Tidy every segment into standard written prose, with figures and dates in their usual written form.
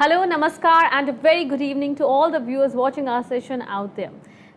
Hello, Namaskar and a very good evening to all the viewers watching our session out there.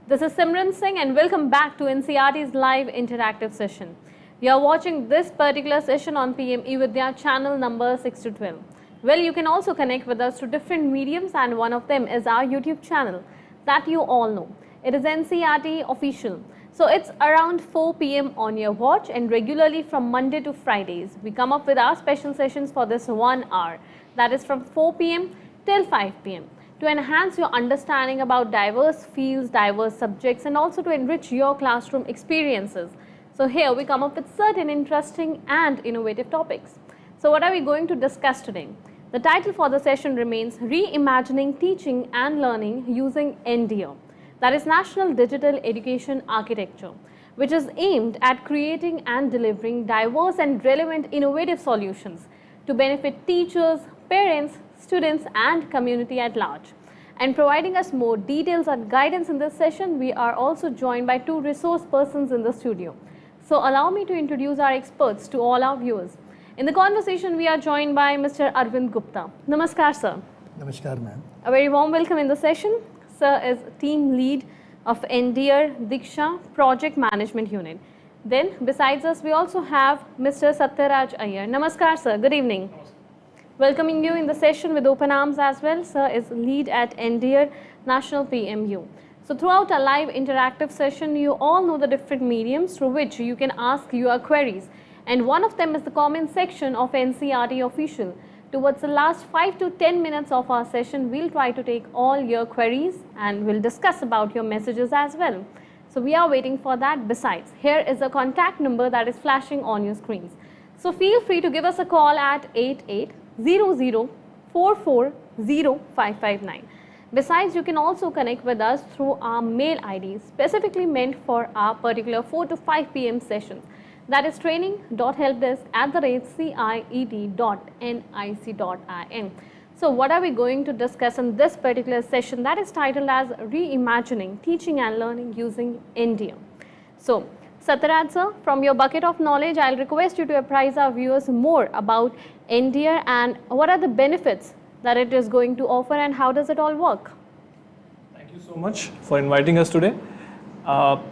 This is Simran Singh and welcome back to NCERT's live interactive session. You are watching this particular session on PM eVidya channel number 6 to 12. Well, you can also connect with us through different mediums and one of them is our YouTube channel that you all know. It is NCERT official. So it's around 4 PM on your watch and regularly from Monday to Fridays, we come up with our special sessions for this 1 hour. That is from 4 PM till 5 PM to enhance your understanding about diverse fields, diverse subjects and also to enrich your classroom experiences. So here we come up with certain interesting and innovative topics. So what are we going to discuss today? The title for the session remains Reimagining Teaching and Learning Using NDEAR, that is National Digital Education Architecture, which is aimed at creating and delivering diverse and relevant innovative solutions to benefit teachers, parents, students and community at large. And providing us more details and guidance in this session, we are also joined by two resource persons in the studio. So allow me to introduce our experts to all our viewers. In the conversation, we are joined by Mr. Arvind Gupta. Namaskar, sir. Namaskar, ma'am. A very warm welcome in the session. Sir is team lead of NDEAR Diksha Project Management Unit. Then besides us, we also have Mr. Satyaraj Iyer. Namaskar, sir. Good evening. Welcoming you in the session with open arms as well. Sir is lead at NDEAR National PMU. So throughout our live interactive session, you all know the different mediums through which you can ask your queries. And one of them is the comment section of NCERT official. Towards the last 5 to 10 minutes of our session, we'll try to take all your queries and we'll discuss about your messages as well. So we are waiting for that. Besides, here is a contact number that is flashing on your screens. So feel free to give us a call at 8800440559. Besides, you can also connect with us through our mail ID specifically meant for our particular 4 to 5 PM sessions. That is training.helpdesk@ciet.nic.in. So what are we going to discuss in this particular session that is titled as Reimagining Teaching and Learning Using NDEAR. So Satyaraj sir, from your bucket of knowledge, I'll request you to apprise our viewers more about NDEAR and what are the benefits that it is going to offer and how does it all work? Thank you so much for inviting us today.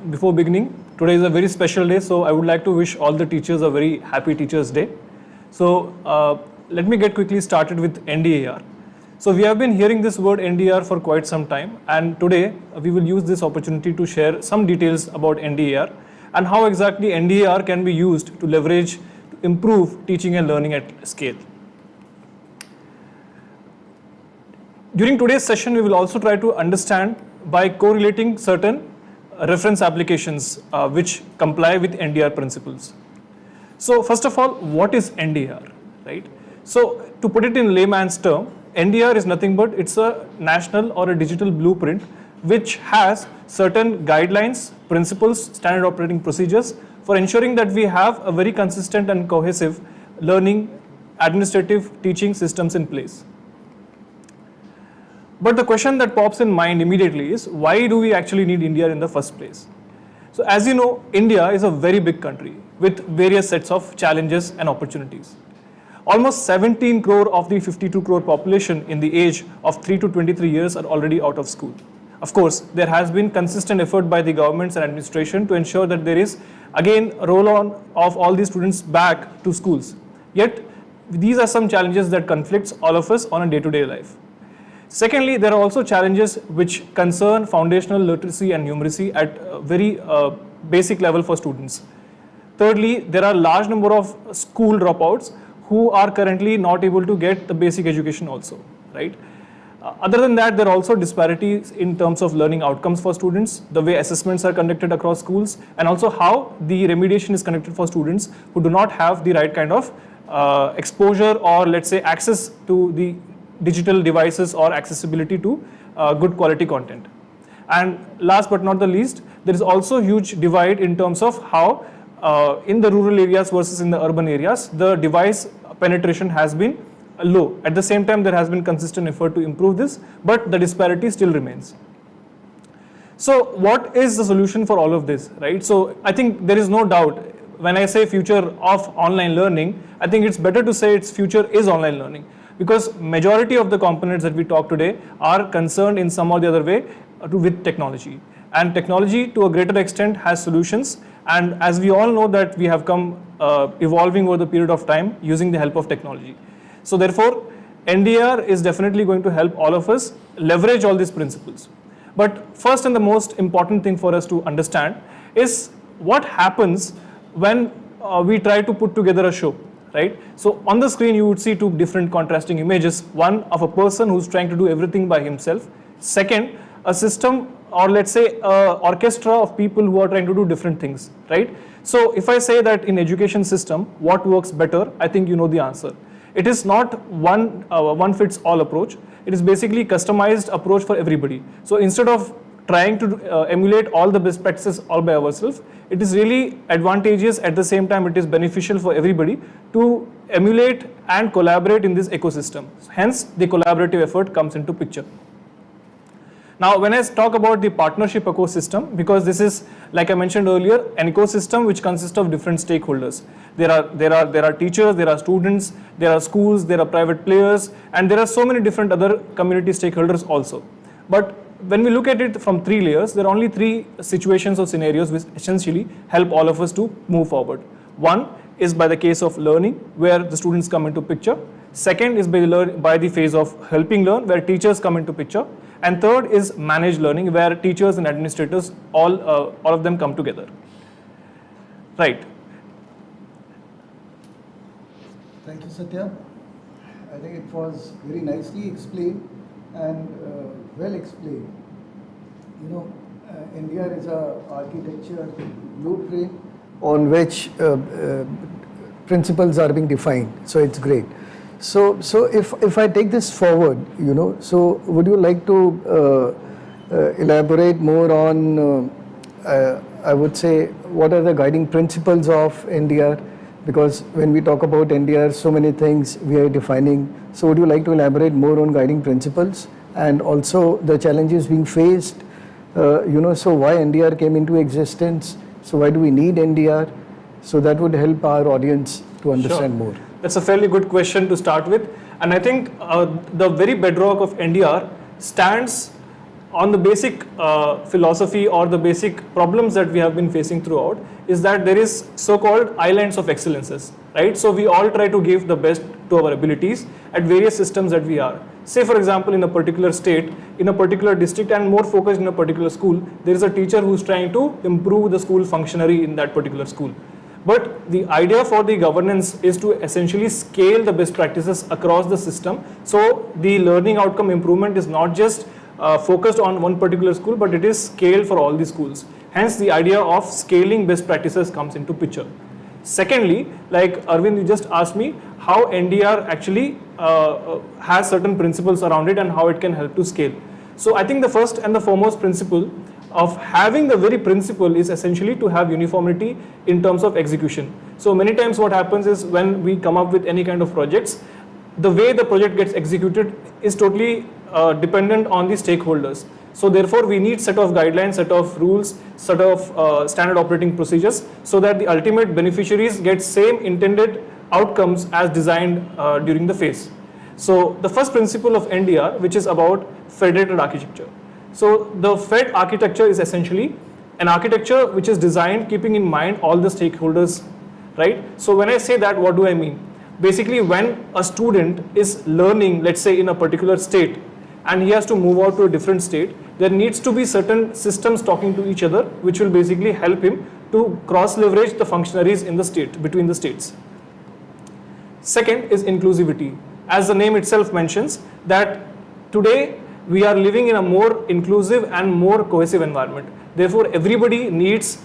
Before beginning, today is a very special day, so I would like to wish all the teachers a very happy Teachers' Day. So let me get quickly started with NDEAR. So we have been hearing this word NDEAR for quite some time, and today we will use this opportunity to share some details about NDEAR and how exactly NDEAR can be used to leverage to improve teaching and learning at scale. During today's session, we will also try to understand by correlating certain reference applications which comply with NDEAR principles. So first of all, what is NDEAR, right? So to put it in layman's term, NDEAR is nothing but it's a national or a digital blueprint which has certain guidelines, principles, standard operating procedures for ensuring that we have a very consistent and cohesive learning, administrative, teaching systems in place. But the question that pops in mind immediately is, why do we actually need NDEAR in the first place? So as you know, India is a very big country with various sets of challenges and opportunities. Almost 17 crore of the 52 crore population in the age of 3 to 23 years are already out of school. Of course, there has been consistent effort by the governments and administration to ensure that there is again a roll-on of all these students back to schools. Yet, these are some challenges that conflicts all of us on a day-to-day life. Secondly, there are also challenges which concern foundational literacy and numeracy at a very basic level for students. Thirdly, there are a large number of school dropouts who are currently not able to get the basic education also, right? Other than that, there are also disparities in terms of learning outcomes for students, the way assessments are conducted across schools, and also how the remediation is conducted for students who do not have the right kind of exposure or let's say access to the digital devices or accessibility to good quality content. And last but not the least, there is also a huge divide in terms of how in the rural areas versus in the urban areas, the device penetration has been low. At the same time, there has been consistent effort to improve this, but the disparity still remains. So what is the solution for all of this, right? So I think there is no doubt when I say future of online learning, I think it's better to say its future is online learning. because majority of the components that we talk today are concerned in some or the other way with technology. And technology to a greater extent has solutions, and as we all know that we have come evolving over the period of time using the help of technology. So therefore, NDEAR is definitely going to help all of us leverage all these principles. But first and the most important thing for us to understand is what happens when we try to put together a show, right? So on the screen you would see two different contrasting images, one of a person who's trying to do everything by himself, second, a system or let's say a orchestra of people who are trying to do different things, right? So if I say that in education system, what works better, I think you know the answer. It is not one fits all approach. It is basically customized approach for everybody. So instead of trying to emulate all the best practices all by ourselves, it is really advantageous. At the same time, it is beneficial for everybody to emulate and collaborate in this ecosystem. Hence, the collaborative effort comes into picture. Now, when I talk about the partnership ecosystem, because this is, like I mentioned earlier, an ecosystem which consists of different stakeholders. There are teachers, there are students, there are schools, there are private players, and there are so many different other community stakeholders also. But when we look at it from three layers, there are only three situations or scenarios which essentially help all of us to move forward. One is by the case of learning, where the students come into picture. Second is by the phase of helping learn, where teachers come into picture. And third is managed learning, where teachers and administrators, all of them come together. Right. Thank you, Satya. I think it was very nicely explained and well explained. You know, NDEAR is a architecture blueprint on which principles are being defined. So it's great. So if I take this forward, you know, so would you like to elaborate more on, I would say, what are the guiding principles of NDEAR? Because when we talk about NDEAR, so many things we are defining. So would you like to elaborate more on guiding principles and also the challenges being faced? You know, so why NDEAR came into existence? So why do we need NDEAR? So that would help our audience to understand more. That's a fairly good question to start with, and I think the very bedrock of NDEAR stands on the basic philosophy or the basic problems that we have been facing throughout, is that there is so-called islands of excellences, right? So we all try to give the best to our abilities at various systems that we are. Say for example, in a particular state, in a particular district, and more focused in a particular school, there is a teacher who's trying to improve the school functionary in that particular school. But the idea for the governance is to essentially scale the best practices across the system. So the learning outcome improvement is not just focused on one particular school, but it is scaled for all the schools. Hence the idea of scaling best practices comes into picture. Secondly, like Arvind, you just asked me how NDEAR actually has certain principles around it and how it can help to scale. So I think the first and the foremost principle of having the very principle is essentially to have uniformity in terms of execution. So many times what happens is when we come up with any kind of projects, the way the project gets executed is totally dependent on the stakeholders. So therefore we need set of guidelines, set of rules, set of standard operating procedures, so that the ultimate beneficiaries get same intended outcomes as designed during the phase. So the first principle of NDEAR, which is about federated architecture. So the Fed architecture is essentially an architecture which is designed keeping in mind all the stakeholders, right? So when I say that, what do I mean? Basically, when a student is learning, let's say in a particular state, and he has to move out to a different state, there needs to be certain systems talking to each other, which will basically help him to cross-leverage the functionaries in the state, between the states. Second is inclusivity. As the name itself mentions, that today we are living in a more inclusive and more cohesive environment. Therefore, everybody needs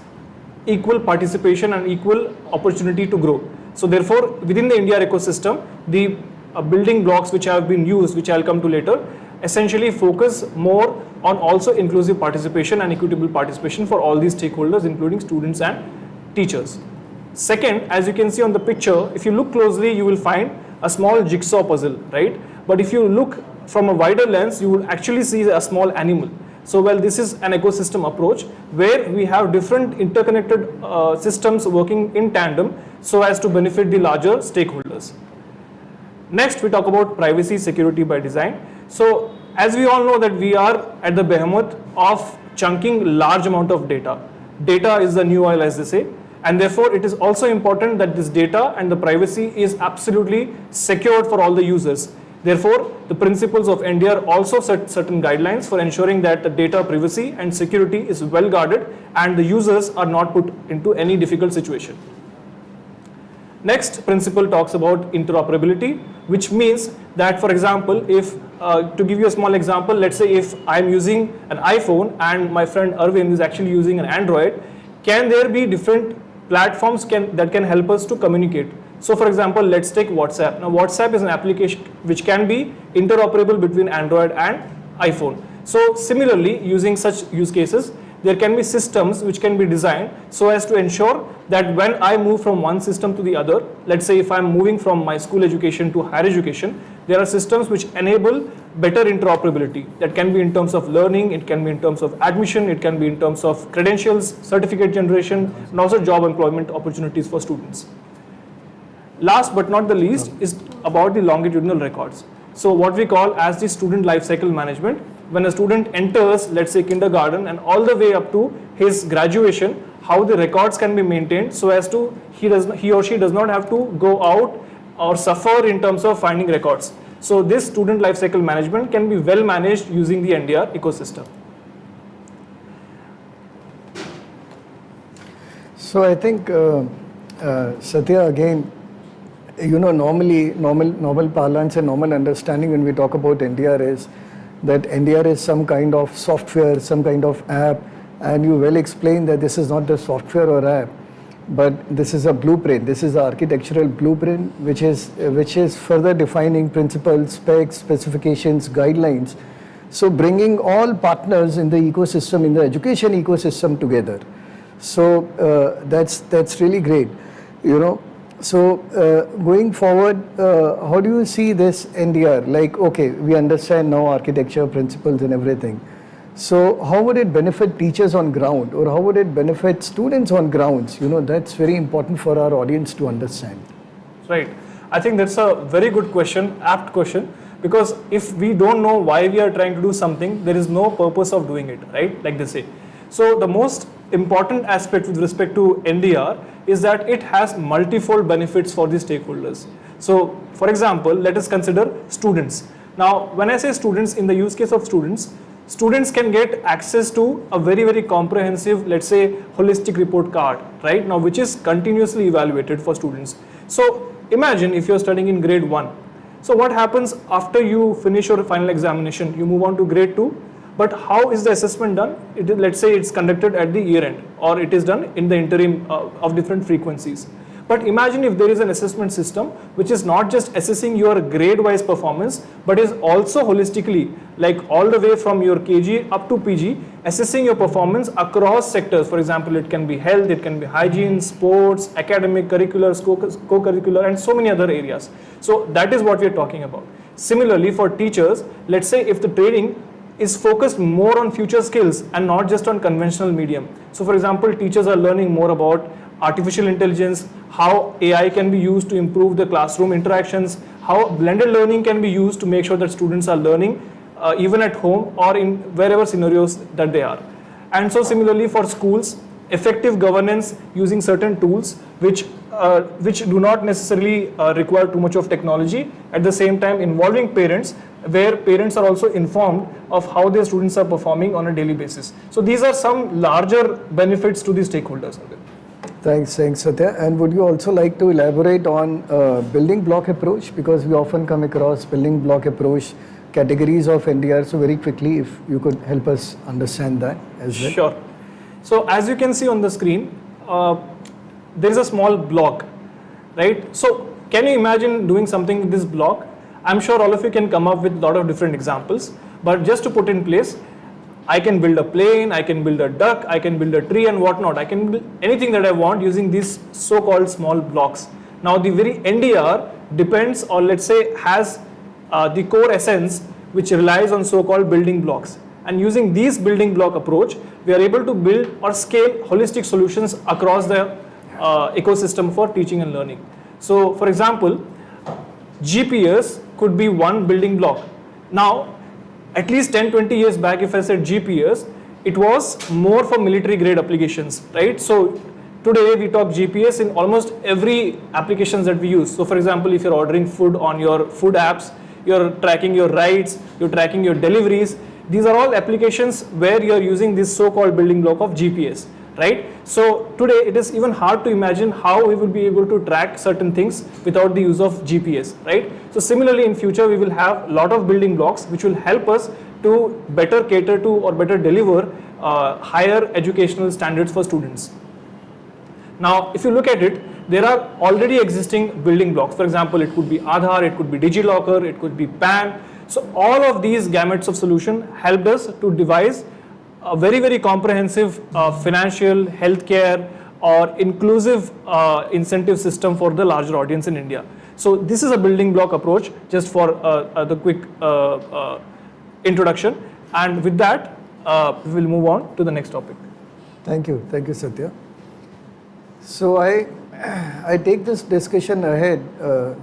equal participation and equal opportunity to grow. So therefore, within the NDEAR ecosystem, the building blocks which have been used, which I'll come to later, essentially focus more on also inclusive participation and equitable participation for all these stakeholders, including students and teachers. Second, as you can see on the picture, if you look closely, you will find a small jigsaw puzzle, right? But if you look from a wider lens, you will actually see a small animal. So, well, this is an ecosystem approach where we have different interconnected systems working in tandem so as to benefit the larger stakeholders. Next, we talk about privacy security by design. So as we all know that we are at the behemoth of chunking large amount of data. Data is the new oil, as they say, and therefore it is also important that this data and the privacy is absolutely secured for all the users. Therefore, the principles of NDEAR also set certain guidelines for ensuring that the data privacy and security is well guarded and the users are not put into any difficult situation. Next principle talks about interoperability, which means that, for example, if to give you a small example, let's say if I'm using an iPhone and my friend Arvind is actually using an Android, can there be different platforms that can help us to communicate? So for example, let's take WhatsApp. Now WhatsApp is an application which can be interoperable between Android and iPhone. So similarly, using such use cases, there can be systems which can be designed so as to ensure that when I move from one system to the other, let's say if I'm moving from my school education to higher education, there are systems which enable better interoperability. That can be in terms of learning, it can be in terms of admission, it can be in terms of credentials, certificate generation, and also job employment opportunities for students. Last but not the least is about the longitudinal records. So what we call as the student life cycle management. When a student enters, let's say kindergarten, and all the way up to his graduation, how the records can be maintained so as to he or she does not have to go out or suffer in terms of finding records. So this student life cycle management can be well managed using the NDEAR ecosystem. So I think Satya, again, you know, normally normal parlance and normal understanding when we talk about NDEAR is that NDEAR is some kind of software, some kind of app, and you well explained that this is not the software or app, but this is a blueprint. This is the architectural blueprint which is further defining principles, specs, specifications, guidelines. So bringing all partners in the ecosystem, in the education ecosystem together. So that's really great, you know. So going forward, how do you see this NDEAR? Like, okay, we understand now architecture, principles and everything. So how would it benefit teachers on ground, or how would it benefit students on grounds? You know, that's very important for our audience to understand. Right. I think that's a very good question, apt question, because if we don't know why we are trying to do something, there is no purpose of doing it, right? Like they say. So the most important aspect with respect to NDEAR is that it has multifold benefits for the stakeholders. So for example, let us consider students. Now when I say students, in the use case of students can get access to a very, very comprehensive, let's say holistic report card, right? Now which is continuously evaluated for students. So imagine if you're studying in grade 1. So what happens after you finish your final examination? You move on to grade 2. But how is the assessment done? Let's say it's conducted at the year end, or it is done in the interim of different frequencies. But imagine if there is an assessment system which is not just assessing your grade wise performance, but is also holistically, like all the way from your KG up to PG, assessing your performance across sectors. For example, it can be health, it can be hygiene, sports, academic, curricular, co-curricular, and so many other areas. So that is what we are talking about. Similarly, for teachers, let's say if the training is focused more on future skills and not just on conventional medium. So for example, teachers are learning more about artificial intelligence, how AI can be used to improve the classroom interactions, how blended learning can be used to make sure that students are learning even at home or in wherever scenarios that they are. And so similarly for schools, effective governance using certain tools which do not necessarily require too much of technology, at the same time involving parents, where parents are also informed of how their students are performing on a daily basis. So these are some larger benefits to the stakeholders. Thanks, Satya. And would you also like to elaborate on building block approach? Because we often come across building block approach categories of NDEAR. So very quickly, if you could help us understand that as well. Sure. So as you can see on the screen, there is a small block, right? So can you imagine doing something with this block? I'm sure all of you can come up with a lot of different examples, but just to put in place, I can build a plane, I can build a duck, I can build a tree and whatnot. I can build anything that I want using these so-called small blocks. Now the very NDEAR depends, or let's say has the core essence which relies on so-called building blocks. And using these building block approach, we are able to build or scale holistic solutions across the ecosystem for teaching and learning. So for example, GPS could be one building block. Now, at least 10-20 years back, if I said GPS, it was more for military grade applications, right? So today we talk GPS in almost every applications that we use. So for example, if you're ordering food on your food apps, you're tracking your rides, you're tracking your deliveries. These are all applications where you're using this so-called building block of GPS, right? So today it is even hard to imagine how we will be able to track certain things without the use of GPS, right? So similarly in future we will have a lot of building blocks which will help us to better cater to or better deliver higher educational standards for students. Now if you look at it, there are already existing building blocks. For example, it could be Aadhaar, it could be DigiLocker, it could be PAN. So all of these gamuts of solution helped us to devise a very, very comprehensive financial, healthcare or inclusive incentive system for the larger audience in India. So this is a building block approach, just for the quick introduction. And with that, we will move on to the next topic. Thank you, Satya. So I take this discussion ahead,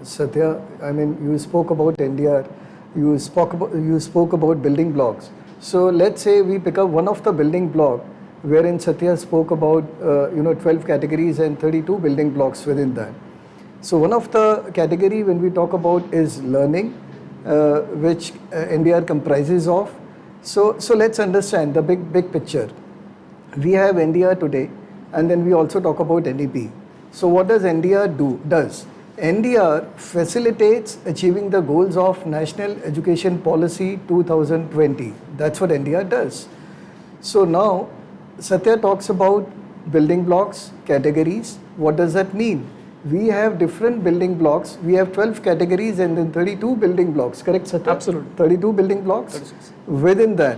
Satya. I mean, you spoke about NDEAR, you spoke about building blocks. So let's say we pick up one of the building block, wherein Satya spoke about 12 categories and 32 building blocks within that. So one of the category when we talk about is learning, which NDEAR comprises of. So let's understand the big picture. We have NDEAR today, and then we also talk about NEP. So what does NDEAR does? NDEAR facilitates achieving the goals of National Education Policy 2020. That's what NDEAR does. So now Satya talks about building blocks, categories. What does that mean? We have different building blocks. We have 12 categories and then 32 building blocks. Correct, Satya? Absolutely. 32 building blocks 36. Within that.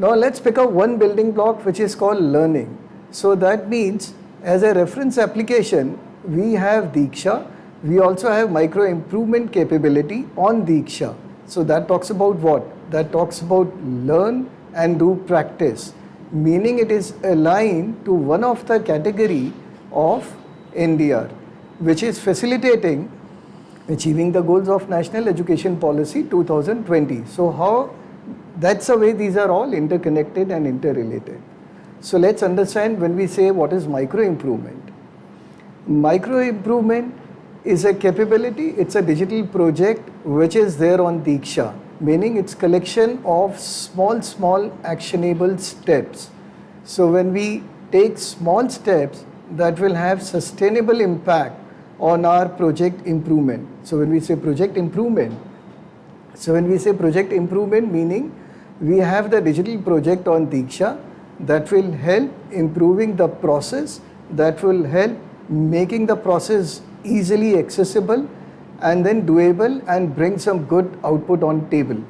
Now let's pick up one building block which is called learning. So that means as a reference application, we have Diksha. We also have micro improvement capability on Diksha. So that talks about what? That talks about learn and do practice. Meaning it is aligned to one of the category of NDEAR, which is facilitating achieving the goals of National Education Policy 2020. So how, that's the way these are all interconnected and interrelated. So let's understand when we say what is micro improvement. Micro improvement is a capability, it's a digital project which is there on Diksha, meaning it's collection of small actionable steps. So when we take small steps that will have sustainable impact on our project improvement. So when we say project improvement, meaning we have the digital project on Diksha that will help improving the process, that will help making the process easily accessible and then doable and bring some good output on table.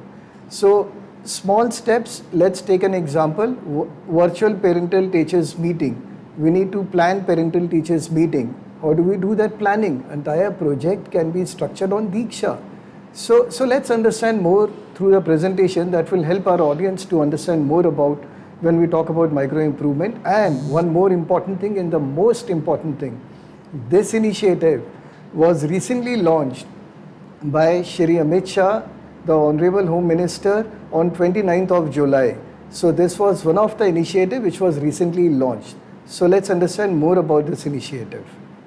So small steps, let's take an example, virtual parental teachers meeting. We need to plan parental teachers meeting. How do we do that planning? Entire project can be structured on Diksha. So let's understand more through the presentation that will help our audience to understand more about when we talk about micro improvement. And one more important thing, and the most important thing, this initiative was recently launched by Shri Amit Shah, the Honorable Home Minister, on 29th of July. So this was one of the initiatives which was recently launched. So let's understand more about this initiative.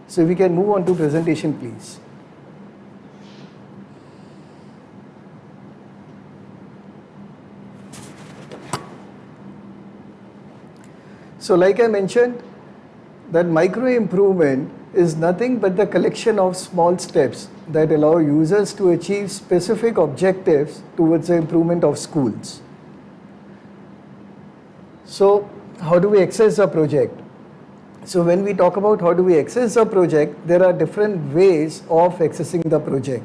So we can move on to presentation, please. So like I mentioned, that micro improvement is nothing but the collection of small steps that allow users to achieve specific objectives towards the improvement of schools. So how do we access the project? So when we talk about how do we access the project, there are different ways of accessing the project.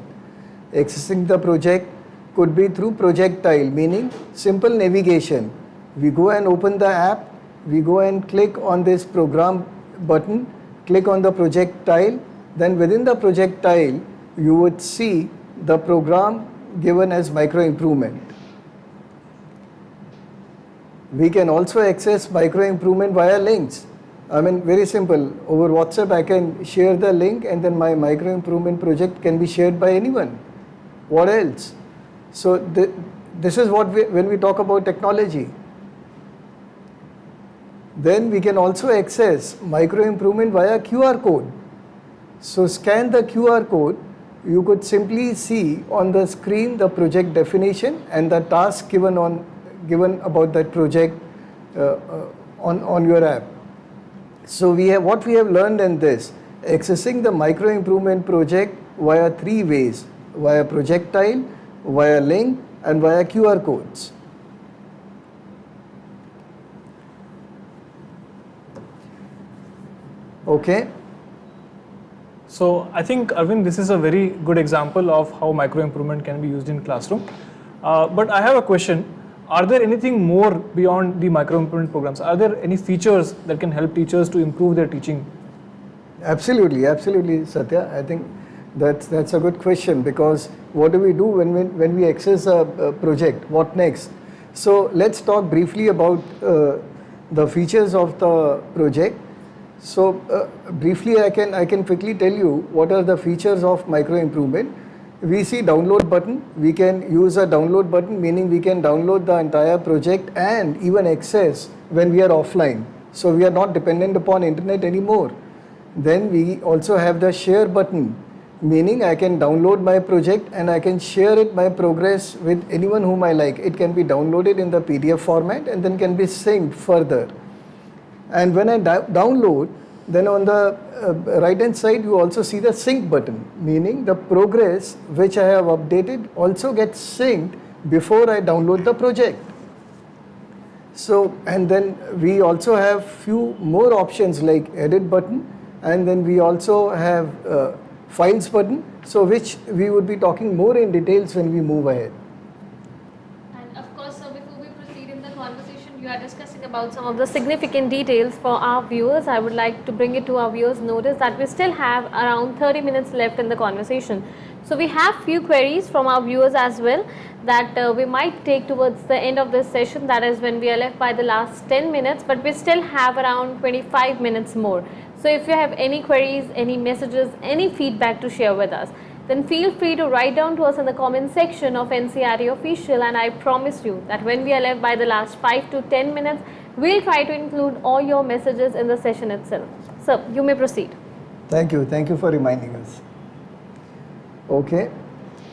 Accessing the project could be through projectile, meaning simple navigation. We go and open the app, we go and click on this program button, click on the projectile, then within the projectile you would see the program given as micro improvement. We can also access micro improvement via links. I mean, very simple. Over WhatsApp I can share the link and then my micro improvement project can be shared by anyone. What else? So this is what when we talk about technology. Then we can also access micro improvement via QR code. So scan the QR code, you could simply see on the screen the project definition and the task given about that project on your app. So what we have learned in this, accessing the micro improvement project via 3 ways: via projectile, via link, and via QR codes. Okay. So I think, Arvind, this is a very good example of how micro improvement can be used in classroom. But I have a question. Are there anything more beyond the micro improvement programs? Are there any features that can help teachers to improve their teaching? Absolutely, absolutely, Satya. I think that's a good question, because what do we do when we access a project? What next? So let's talk briefly about the features of the project. So briefly, I can quickly tell you what are the features of micro improvement. We see download button. We can use a download button, meaning we can download the entire project and even access when we are offline. So we are not dependent upon internet anymore. Then we also have the share button, meaning I can download my project and I can share it, my progress, with anyone whom I like. It can be downloaded in the PDF format and then can be synced further. And when I download, then on the right hand side you also see the sync button, meaning the progress which I have updated also gets synced before I download the project. So, and then we also have few more options like edit button, and then we also have files button, so which we would be talking more in details when we move ahead. And of course, so before we proceed in the conversation, you are discussing about some of the significant details for our viewers. I would like to bring it to our viewers' notice that we still have around 30 minutes left in the conversation. So we have few queries from our viewers as well that we might take towards the end of this session, that is when we are left by the last 10 minutes, but we still have around 25 minutes more. So if you have any queries, any messages, any feedback to share with us, then feel free to write down to us in the comment section of NCEAR Official, and I promise you that when we are left by the last 5 to 10 minutes, we'll try to include all your messages in the session itself. So you may proceed. Thank you for reminding us. Okay,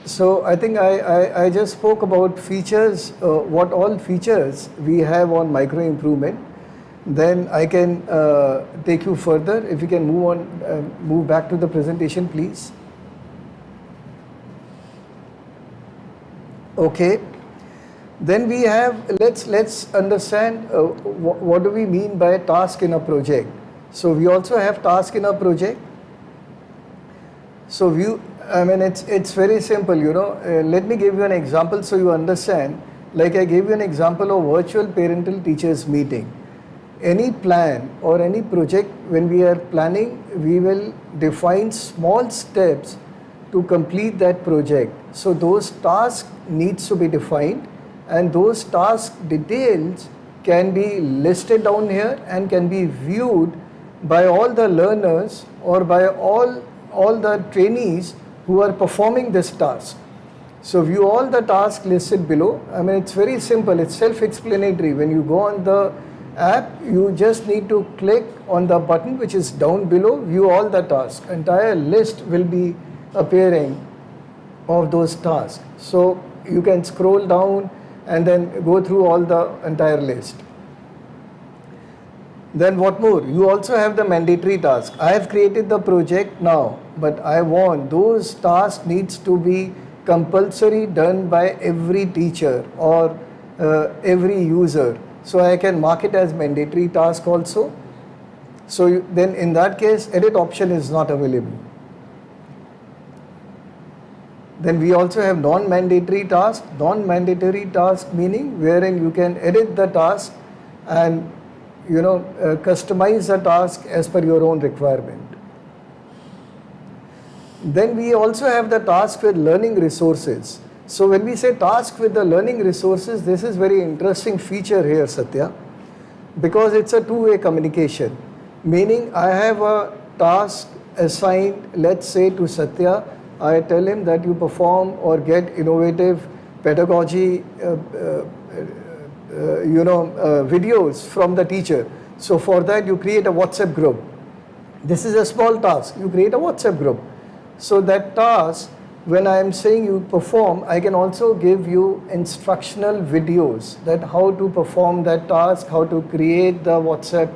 so I think I just spoke about features, what all features we have on micro improvement. Then I can take you further. If you can move back to the presentation, please. Okay, then we have, let's understand what do we mean by task in a project. So we also have task in a project. So it's very simple, let me give you an example so you understand. Like I gave you an example of virtual parental teachers meeting. Any plan or any project, when we are planning, we will define small steps to complete that project. So those tasks needs to be defined, and those task details can be listed down here and can be viewed by all the learners or by all the trainees who are performing this task. So view all the tasks listed below. It's very simple, it's self-explanatory. When you go on the app, you just need to click on the button which is down below, view all the tasks. Entire list will be appearing of those tasks. So you can scroll down and then go through all the entire list. Then what more? You also have the mandatory task. I have created the project now, but I want those tasks needs to be compulsory done by every teacher or every user. So I can mark it as mandatory task also. So then in that case, edit option is not available. Then we also have non-mandatory task. Non-mandatory task meaning wherein you can edit the task and customize the task as per your own requirement. Then we also have the task with learning resources. So when we say task with the learning resources, this is very interesting feature here, Satya, because it's a two-way communication. Meaning I have a task assigned, let's say to Satya, I tell him that you perform or get innovative pedagogy videos from the teacher. So for that you create a WhatsApp group. This is a small task. You create a WhatsApp group. So that task, when I am saying you perform, I can also give you instructional videos that how to perform that task, how to create the WhatsApp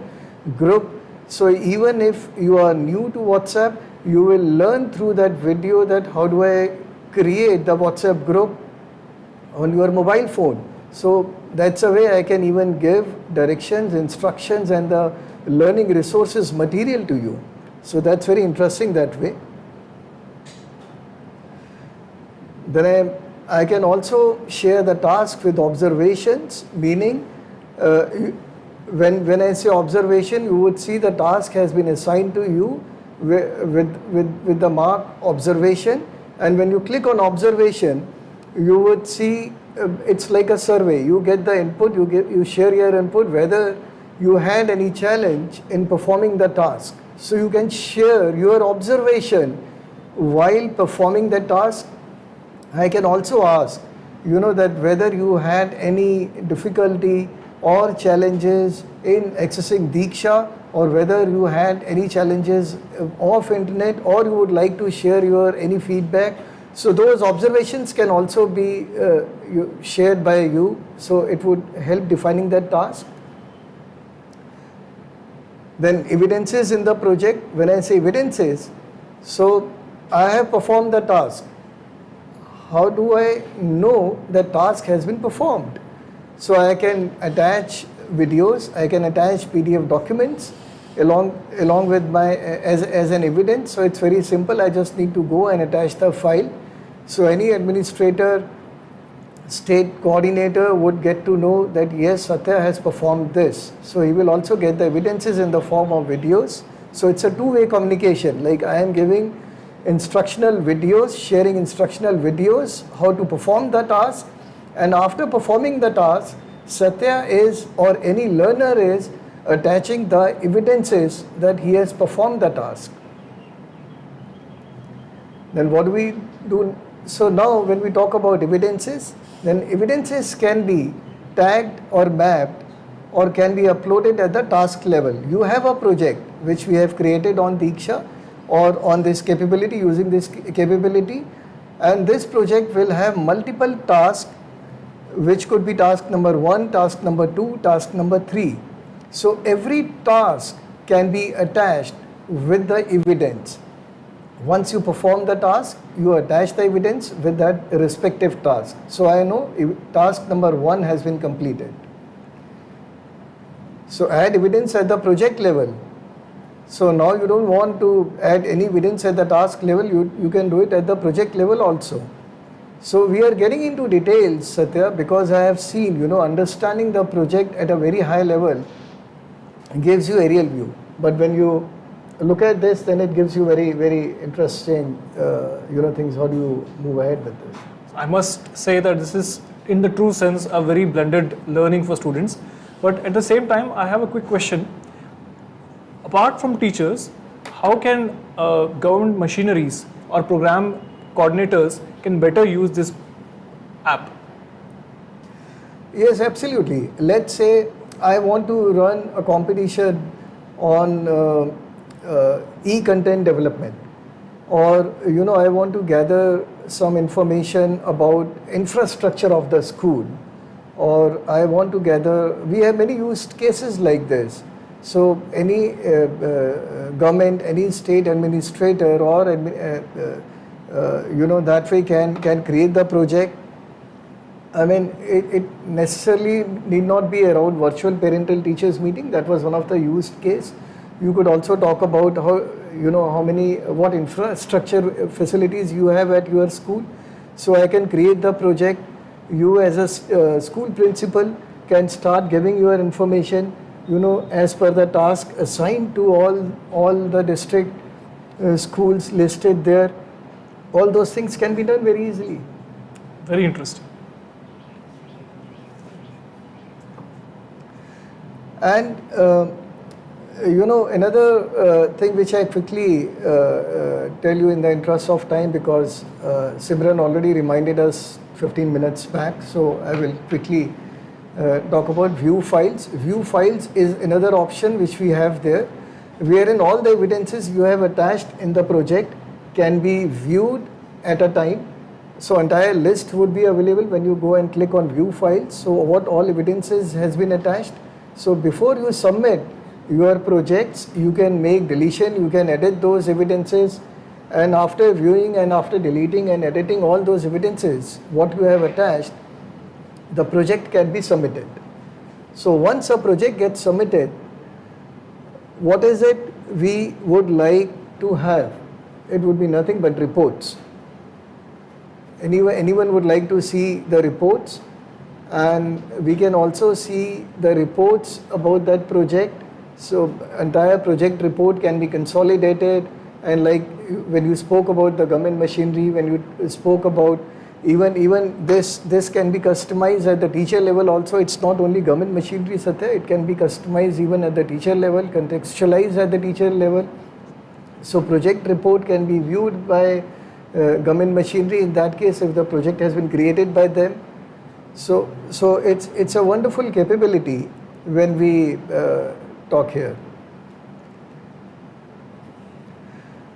group. So even if you are new to WhatsApp, you will learn through that video that how do I create the WhatsApp group on your mobile phone. So that's a way I can even give directions, instructions and the learning resources material to you. So that's very interesting that way. Then I can also share the task with observations, meaning when I say observation, you would see the task has been assigned to you with the mark observation, and when you click on observation, you would see it's like a survey. You get the input, you share your input, whether you had any challenge in performing the task. So you can share your observation while performing the task. I can also ask, that whether you had any difficulty or challenges in accessing Diksha, or whether you had any challenges off internet, or you would like to share your any feedback. So those observations can also be shared by you. So it would help defining that task. Then evidences in the project. When I say evidences, so I have performed the task. How do I know that task has been performed? So I can attach videos, I can attach PDF documents along with my as an evidence. So it's very simple. I just need to go and attach the file. So any administrator, state coordinator would get to know that yes, Satya has performed this. So he will also get the evidences in the form of videos. So it's a two-way communication. Like I am giving instructional videos, sharing instructional videos, how to perform the task, and after performing the task, Satya is, or any learner is, attaching the evidences that he has performed the task. Then what do we do? So now when we talk about evidences, then evidences can be tagged or mapped or can be uploaded at the task level. You have a project which we have created on Diksha or on this capability, using this capability, and this project will have multiple tasks, which could be task number 1, task number 2, task number 3. So every task can be attached with the evidence. Once you perform the task, you attach the evidence with that respective task. So I know task number 1 has been completed. So add evidence at the project level. So now you don't want to add any evidence at the task level, you can do it at the project level also. So we are getting into details, Satya, because I have seen, understanding the project at a very high level gives you aerial view. But when you look at this, then it gives you very, very interesting, things. How do you move ahead with this? I must say that this is, in the true sense, a very blended learning for students. But at the same time, I have a quick question. Apart from teachers, how can government machineries or program coordinators can better use this app? Yes, absolutely. Let's say I want to run a competition on e-content development, or I want to gather some information about infrastructure of the school, or I want to gather, we have many use cases like this. So any government, any state administrator or that way can create the project. I mean, it necessarily need not be around virtual parental teachers meeting. That was one of the used case. You could also talk about how, what infrastructure facilities you have at your school. So I can create the project. You as a school principal can start giving your information, as per the task assigned to all the district schools listed there. All those things can be done very easily. Very interesting. And Another thing which I quickly tell you in the interest of time, because Simran already reminded us 15 minutes back, so I will quickly talk about view files. View files is another option which we have there, wherein all the evidences you have attached in the project can be viewed at a time. So entire list would be available when you go and click on view files. So what all evidences has been attached. So before you submit your projects, you can make deletion, you can edit those evidences, and after viewing and after deleting and editing all those evidences, what you have attached, the project can be submitted. So once a project gets submitted, what is it we would like to have? It would be nothing but reports. Anyone would like to see the reports, and we can also see the reports about that project. So entire project report can be consolidated, and like when you spoke about the government machinery, when you spoke about even this can be customized at the teacher level also. It's not only government machinery, Satya, it can be customized even at the teacher level, contextualized at the teacher level. So project report can be viewed by government machinery in that case if the project has been created by them. So it's a wonderful capability when we talk here.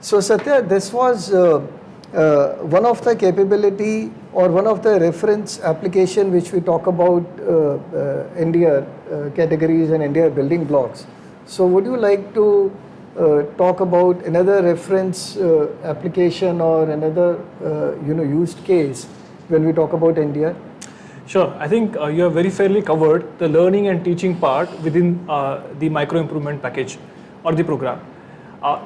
So Satya, this was one of the capability or one of the reference application which we talk about NDEAR categories and NDEAR building blocks. So would you like to talk about another reference application or another used case when we talk about NDEAR? Sure. I think you have very fairly covered the learning and teaching part within the micro improvement package or the program.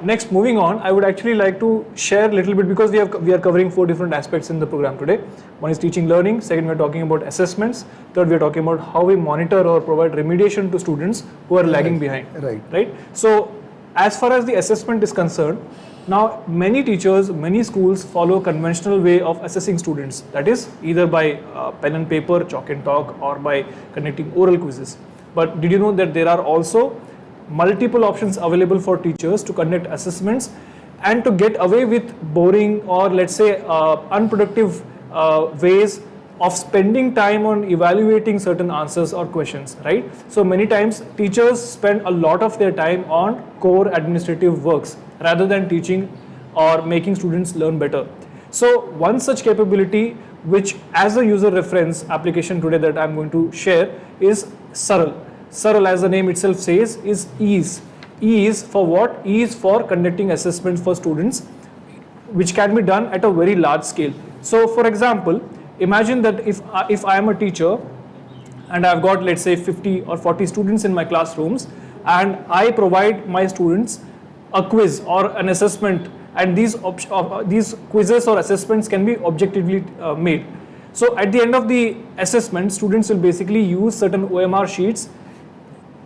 Next, moving on, I would actually like to share a little bit, because we are covering 4 different aspects in the program today. One is teaching learning, second we are talking about assessments, third we are talking about how we monitor or provide remediation to students who are lagging behind. Right. So as far as the assessment is concerned, now many teachers, many schools follow conventional way of assessing students, that is either by pen and paper, chalk and talk, or by conducting oral quizzes. But did you know that there are also multiple options available for teachers to conduct assessments and to get away with boring or let's say unproductive ways of spending time on evaluating certain answers or questions, right? So many times teachers spend a lot of their time on core administrative works rather than teaching or making students learn better. So one such capability, which as a user reference application today that I'm going to share, is Saral. Saral, as the name itself says, is ease. Ease for what? Ease for conducting assessments for students, which can be done at a very large scale. So for example, imagine that if I am a teacher and I've got, let's say, 50 or 40 students in my classrooms, and I provide my students a quiz or an assessment, and these quizzes or assessments can be objectively made. So at the end of the assessment, students will basically use certain OMR sheets,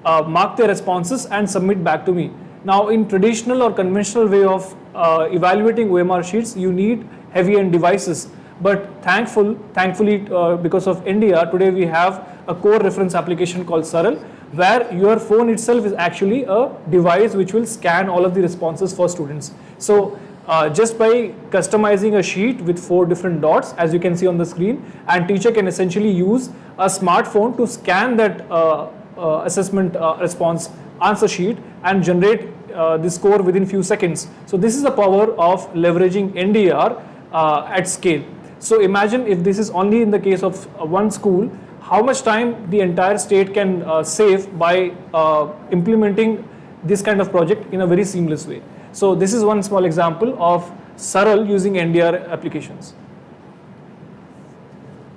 mark their responses and submit back to me. Now in traditional or conventional way of evaluating OMR sheets, you need heavy-end devices. But thankfully, because of NDEAR, today we have a core reference application called Saral, where your phone itself is actually a device which will scan all of the responses for students. So just by customizing a sheet with 4 different dots, as you can see on the screen, and teacher can essentially use a smartphone to scan that assessment response answer sheet and generate the score within few seconds. So this is the power of leveraging NDEAR at scale. So imagine if this is only in the case of one school, how much time the entire state can save by implementing this kind of project in a very seamless way. So this is one small example of Saral using NDEAR applications.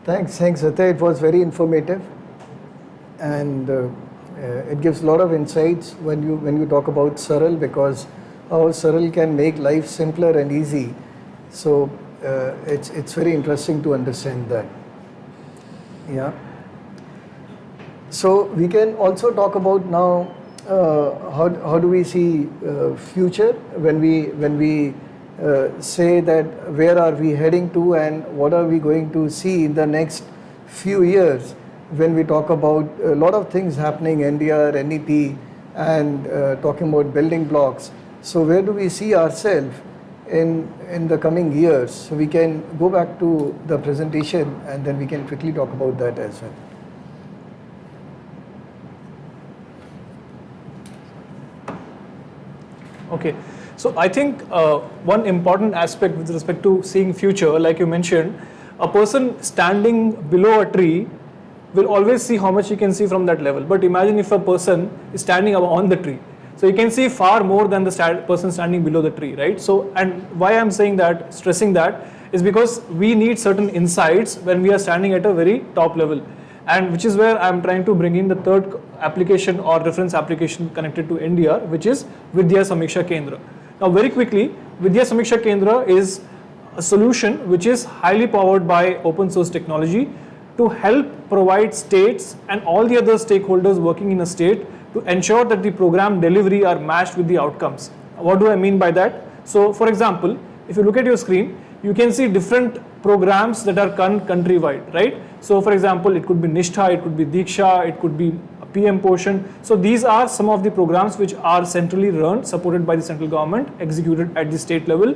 Thanks, Satya. It was very informative, and it gives a lot of insights when you talk about Saral, because how Saral can make life simpler and easy. So it's very interesting to understand that. Yeah. So we can also talk about now how do we see future when we say that where are we heading to and what are we going to see in the next few years when we talk about a lot of things happening, NDEAR, NET, and talking about building blocks. So where do we see ourselves in the coming years? So we can go back to the presentation and then we can quickly talk about that as well. Okay, so I think one important aspect with respect to seeing future, like you mentioned, a person standing below a tree will always see how much he can see from that level. But imagine if a person is standing on the tree. So you can see far more than the person standing below the tree, right? So, and why I'm saying that, stressing that, is because we need certain insights when we are standing at a very top level. And which is where I'm trying to bring in the third application or reference application connected to NDEAR, which is eVidya Samiksha Kendra. Now very quickly, eVidya Samiksha Kendra is a solution which is highly powered by open source technology to help provide states and all the other stakeholders working in a state to ensure that the program delivery are matched with the outcomes. What do I mean by that? So for example, if you look at your screen, you can see different programs that are countrywide, right? So for example, it could be Nishtha, it could be Diksha, it could be PM Poshan. So these are some of the programs which are centrally run, supported by the central government, executed at the state level,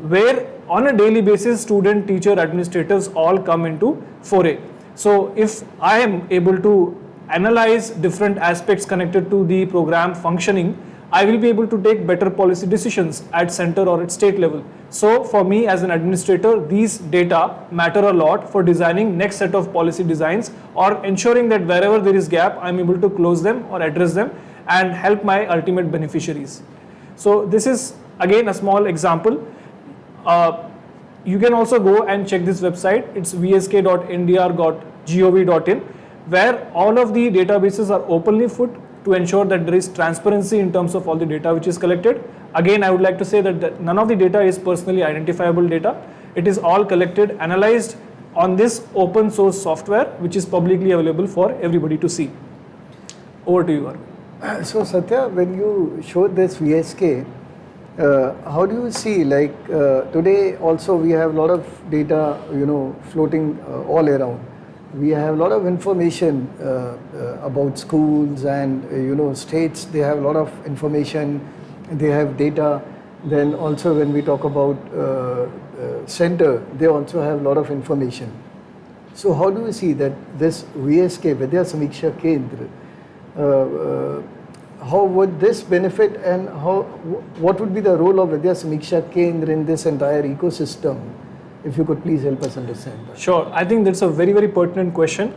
where on a daily basis, student, teacher, administrators all come into foray. So if I am able to analyze different aspects connected to the program functioning, I will be able to take better policy decisions at center or at state level. So for me as an administrator, these data matter a lot for designing next set of policy designs or ensuring that wherever there is gap, I'm able to close them or address them and help my ultimate beneficiaries. So this is again a small example. You can also go and check this website. It's vsk.ndear.gov.in, where all of the databases are openly put to ensure that there is transparency in terms of all the data which is collected. Again, I would like to say that none of the data is personally identifiable data. It is all collected, analyzed on this open source software, which is publicly available for everybody to see. Over to you, Arvind. So Satya, when you showed this VSK, how do you see, like today also we have a lot of data, floating all around. We have a lot of information about schools and states. They have a lot of information. They have data. Then also when we talk about center, they also have a lot of information. So how do you see that this VSK, Vidya Samiksha Kendra, how would this benefit and what would be the role of Vidya Samiksha Kendra in this entire ecosystem? If you could please help us understand that. Sure, I think that's a very, very pertinent question.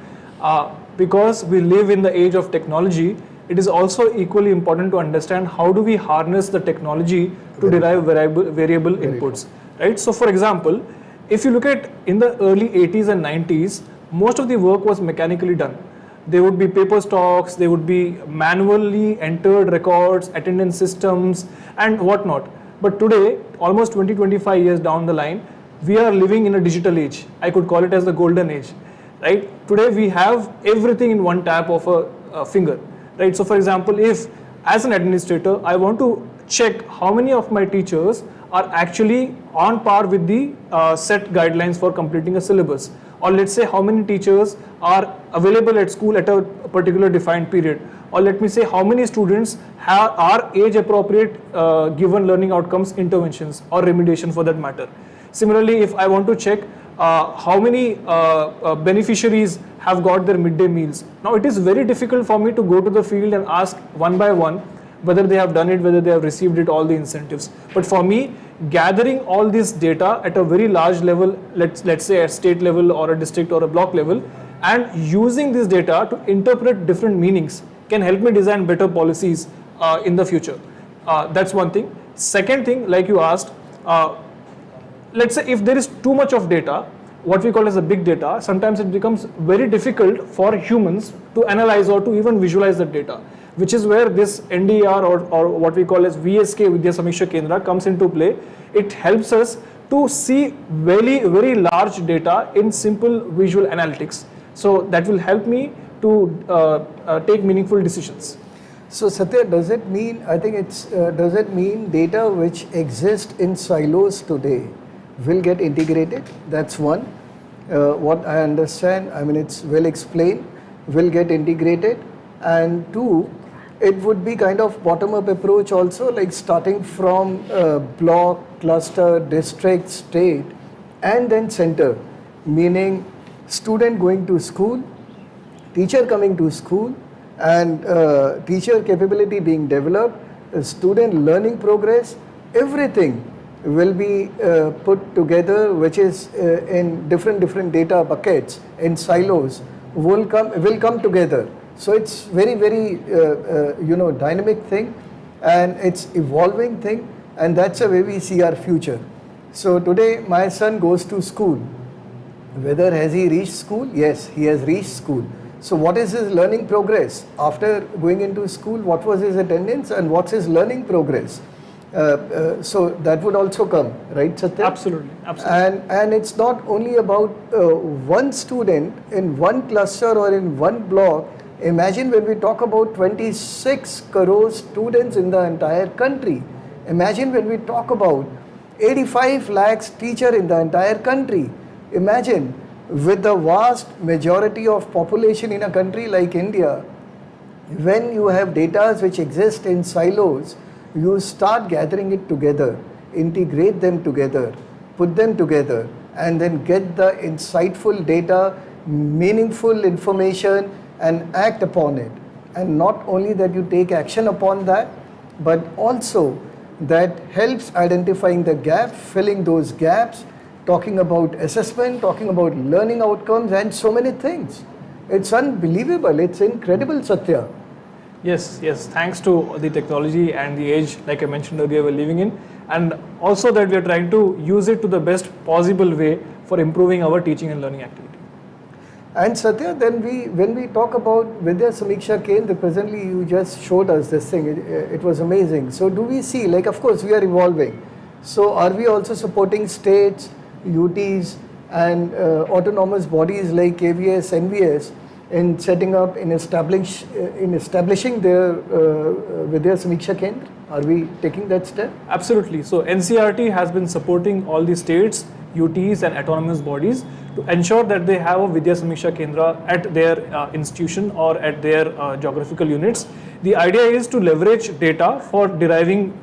Because we live in the age of technology, it is also equally important to understand how do we harness the technology to derive variable inputs, right? So for example, if you look at in the early 80s and 90s, most of the work was mechanically done. There would be paper stocks, there would be manually entered records, attendance systems and whatnot. But today, almost 20-25 years down the line, we are living in a digital age. I could call it as the golden age, right? Today we have everything in one tap of a finger, right? So for example, if as an administrator, I want to check how many of my teachers are actually on par with the set guidelines for completing a syllabus, or let's say how many teachers are available at school at a particular defined period, or let me say how many students are age appropriate given learning outcomes interventions or remediation for that matter. Similarly, if I want to check how many beneficiaries have got their midday meals. Now it is very difficult for me to go to the field and ask one by one whether they have done it, whether they have received it, all the incentives. But for me, gathering all this data at a very large level, let's say at state level or a district or a block level, and using this data to interpret different meanings can help me design better policies in the future. That's one thing. Second thing, like you asked, let's say if there is too much of data, what we call as a big data, sometimes it becomes very difficult for humans to analyze or to even visualize that data, which is where this NDEAR or what we call as VSK, Vidya Samiksha Kendra, comes into play. It helps us to see very, very large data in simple visual analytics. So that will help me to take meaningful decisions. So Satya, does it mean, I think does it mean data which exists in silos today will get integrated? That's one. What I understand, I mean it's well explained, will get integrated. And two, it would be kind of bottom-up approach also, like starting from block, cluster, district, state, and then center, meaning student going to school, teacher coming to school, and teacher capability being developed, student learning progress, everything will be put together, which is in different data buckets, in silos, will come together. So it's very dynamic thing, and it's evolving thing, and that's the way we see our future. So today my son goes to school. Whether has he reached school? Yes, he has reached school. So what is his learning progress? After going into school, what was his attendance and what's his learning progress? So that would also come, right, Satya? Absolutely, absolutely. And it's not only about one student in one cluster or in one block. Imagine when we talk about 26 crore students in the entire country. Imagine when we talk about 85 lakhs teacher in the entire country. Imagine with the vast majority of population in a country like India, when you have data which exist in silos, you start gathering it together, integrate them together, put them together, and then get the insightful data, meaningful information, and act upon it. And not only that you take action upon that, but also that helps identifying the gap, filling those gaps, talking about assessment, talking about learning outcomes, and so many things. It's unbelievable, it's incredible, Satya. Yes, yes, thanks to the technology and the age, like I mentioned earlier, we're living in, and also that we are trying to use it to the best possible way for improving our teaching and learning activity. And Satya, then when we talk about Vidya Samiksha Kendra, presently you just showed us this thing, it was amazing. So do we see, like of course we are evolving, so are we also supporting states, UTs and autonomous bodies like KVS, NVS in setting up, in establishing their Vidya Samiksha Kendra? Are we taking that step? Absolutely. So NCERT has been supporting all the states, UTs and autonomous bodies to ensure that they have a Vidya Samiksha Kendra at their institution or at their geographical units. The idea is to leverage data for deriving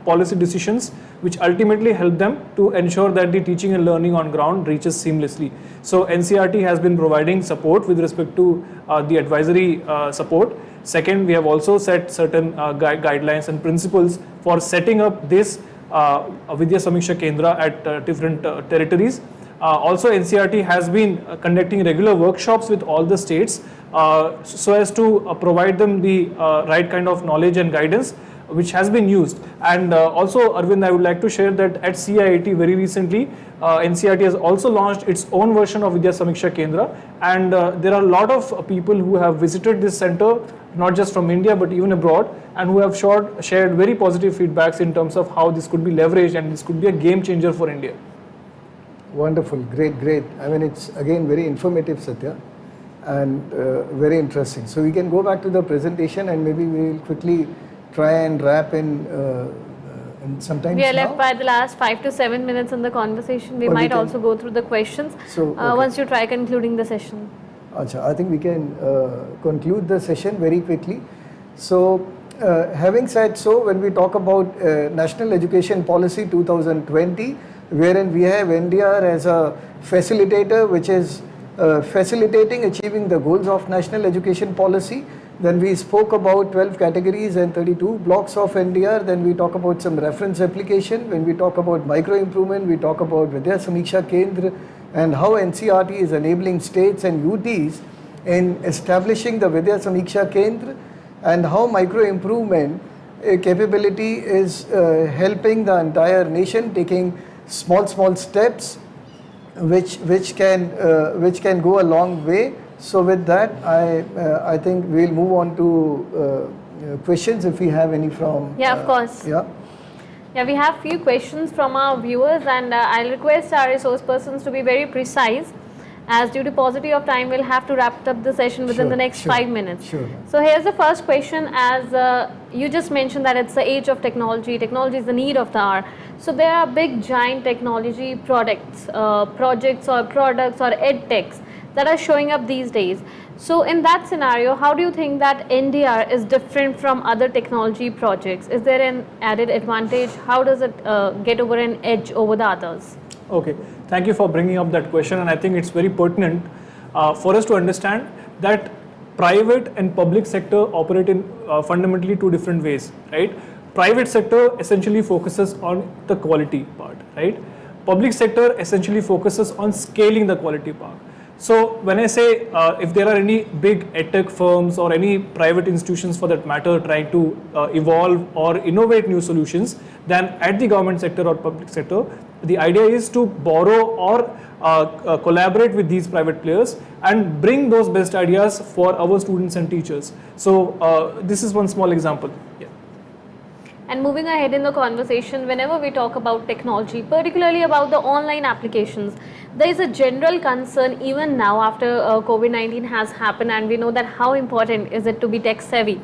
policy decisions which ultimately help them to ensure that the teaching and learning on ground reaches seamlessly. So NCERT has been providing support with respect to the advisory support. Second, we have also set certain guidelines and principles for setting up this Vidya Samiksha Kendra at different territories. Also, NCERT has been conducting regular workshops with all the states so as to provide them the right kind of knowledge and guidance which has been used. And also, Arvind, I would like to share that at CIIT very recently, NCERT has also launched its own version of Vidya Samiksha Kendra, and there are a lot of people who have visited this center, not just from India but even abroad, and who have shared very positive feedbacks in terms of how this could be leveraged and this could be a game changer for India. Wonderful, great. I mean, it's again very informative, Satya, and very interesting. So we can go back to the presentation and maybe we will quickly try and wrap in sometimes. We are now. left by the last 5 to 7 minutes in the conversation. We might also go through the questions once you try concluding the session. Achha, I think we can conclude the session very quickly. So having said so, when we talk about National Education Policy 2020, wherein we have NDEAR as a facilitator which is facilitating achieving the goals of National Education Policy. Then we spoke about 12 categories and 32 blocks of NDEAR. Then we talk about some reference application. When we talk about micro improvement, we talk about Vidya Samiksha Kendra and how NCERT is enabling states and UTs in establishing the Vidya Samiksha Kendra, and how micro improvement capability is helping the entire nation, taking small steps which can go a long way. So with that, I think we'll move on to questions if we have any from. Yeah, of course. Yeah, we have few questions from our viewers, and I'll request our resource persons to be very precise, as due to paucity of time, we'll have to wrap up the session within the next 5 minutes. Sure. So here's the first question. As you just mentioned that it's the age of technology. Technology is the need of the hour. So there are big giant technology projects or ed techs that are showing up these days. So in that scenario, how do you think that NDEAR is different from other technology projects? Is there an added advantage? How does it get over an edge over the others? Okay, thank you for bringing up that question, and I think it's very pertinent for us to understand that private and public sector operate in fundamentally two different ways, right? Private sector essentially focuses on the quality part, right? Public sector essentially focuses on scaling the quality part. So when I say if there are any big edtech firms or any private institutions for that matter trying to evolve or innovate new solutions, then at the government sector or public sector, the idea is to borrow or collaborate with these private players and bring those best ideas for our students and teachers. So this is one small example. Yeah. And moving ahead in the conversation, whenever we talk about technology, particularly about the online applications, there is a general concern even now after COVID-19 has happened, and we know that how important is it to be tech savvy,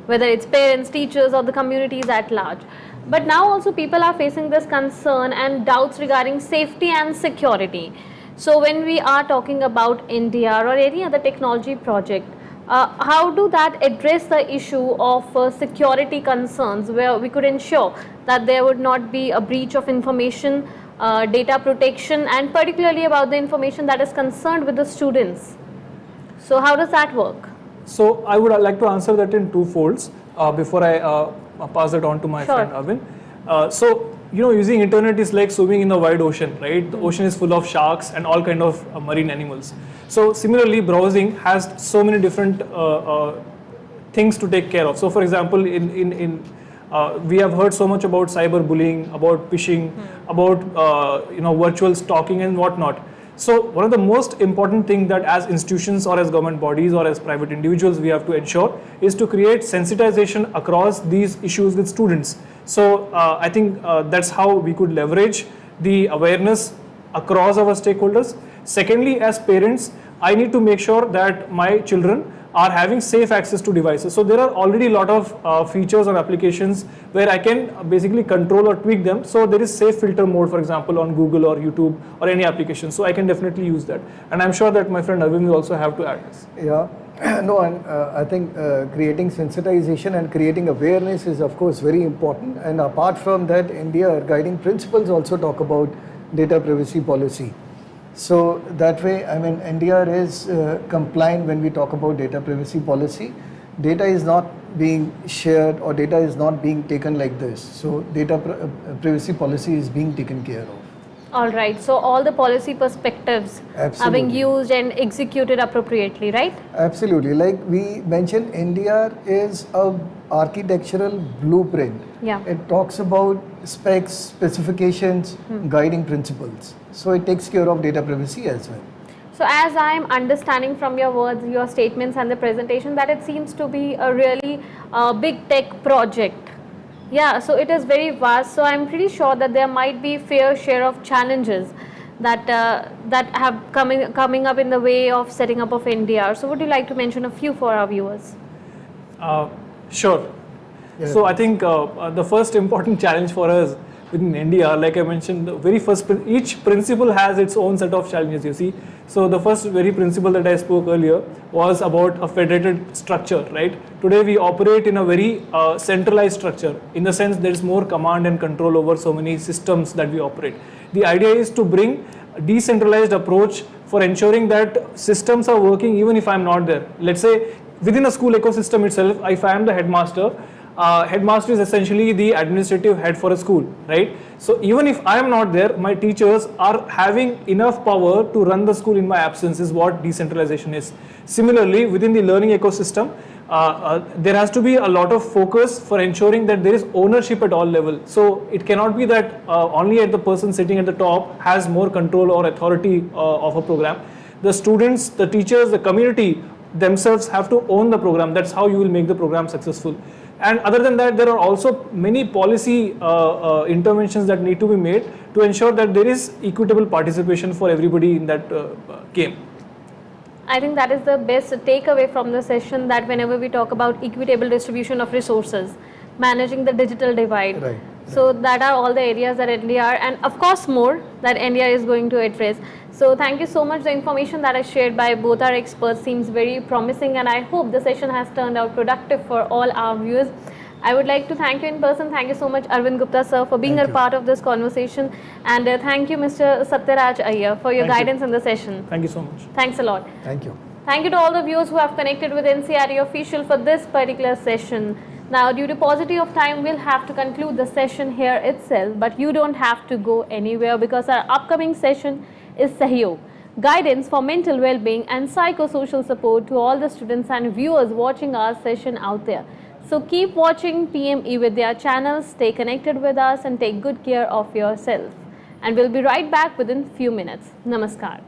whether it's parents, teachers or the communities at large. But now also people are facing this concern and doubts regarding safety and security. So when we are talking about NDEAR or any other technology project, how do that address the issue of security concerns where we could ensure that there would not be a breach of information, data protection, and particularly about the information that is concerned with the students? So how does that work? So I would like to answer that in two folds before I pass it on to my friend Arvind. So using internet is like swimming in the wide ocean, right? The ocean is full of sharks and all kind of marine animals. So similarly, browsing has so many different things to take care of. So for example, we have heard so much about cyberbullying, about phishing, about virtual stalking and whatnot. So one of the most important things that as institutions or as government bodies or as private individuals we have to ensure is to create sensitization across these issues with students. So I think that's how we could leverage the awareness across our stakeholders. Secondly, as parents, I need to make sure that my children are having safe access to devices. So there are already a lot of features or applications where I can basically control or tweak them. So there is safe filter mode, for example, on Google or YouTube or any application. So I can definitely use that. And I'm sure that my friend Arvind will also have to add this. Yeah, no, and I think creating sensitization and creating awareness is of course very important. And apart from that, NDEAR guiding principles also talk about data privacy policy. So that way, I mean, NDEAR is compliant when we talk about data privacy policy. Data is not being shared or data is not being taken like this. So data privacy policy is being taken care of. All right. So all the policy perspectives are being used and executed appropriately, right? Absolutely. Like we mentioned, NDEAR is a architectural blueprint. Yeah. It talks about specs, specifications, guiding principles. So it takes care of data privacy as well. So as I am understanding from your words, your statements and the presentation, that it seems to be a really big tech project. Yeah, so it is very vast. So I'm pretty sure that there might be fair share of challenges that that have coming up in the way of setting up of NDEAR. So would you like to mention a few for our viewers? Sure. Yeah. So I think the first important challenge for us within NDEAR, like I mentioned, the very first, each principle has its own set of challenges, you see. So the first very principle that I spoke earlier was about a federated structure, right? Today we operate in a very centralized structure, in the sense there is more command and control over so many systems that we operate. The idea is to bring a decentralized approach for ensuring that systems are working even if I'm not there. Let's say within a school ecosystem itself, if I am the headmaster, headmaster is essentially the administrative head for a school, right? So even if I am not there, my teachers are having enough power to run the school in my absence, is what decentralization is. Similarly, within the learning ecosystem, there has to be a lot of focus for ensuring that there is ownership at all levels. So it cannot be that only at the person sitting at the top has more control or authority of a program. The students, the teachers, the community themselves have to own the program. That's how you will make the program successful. And other than that, there are also many policy interventions that need to be made to ensure that there is equitable participation for everybody in that game. I think that is the best takeaway from the session, that whenever we talk about equitable distribution of resources, managing the digital divide, right, So that are all the areas that NDEAR, and of course more, that NDEAR is going to address. So thank you so much. The information that is shared by both our experts seems very promising, and I hope the session has turned out productive for all our viewers. I would like to thank you in person. Thank you so much, Arvind Gupta sir, for being a part of this conversation, and thank you, Mr. Satyaraj Iyer, for your guidance in the session. Thank you so much. Thanks a lot. Thank you. Thank you to all the viewers who have connected with NCRE official for this particular session. Now, due to paucity of time, we'll have to conclude the session here itself, but you don't have to go anywhere, because our upcoming session is Sahyog, guidance for mental well-being and psychosocial support to all the students and viewers watching our session out there. So keep watching PM eVidya channel, stay connected with us and take good care of yourself. And we'll be right back within few minutes. Namaskar.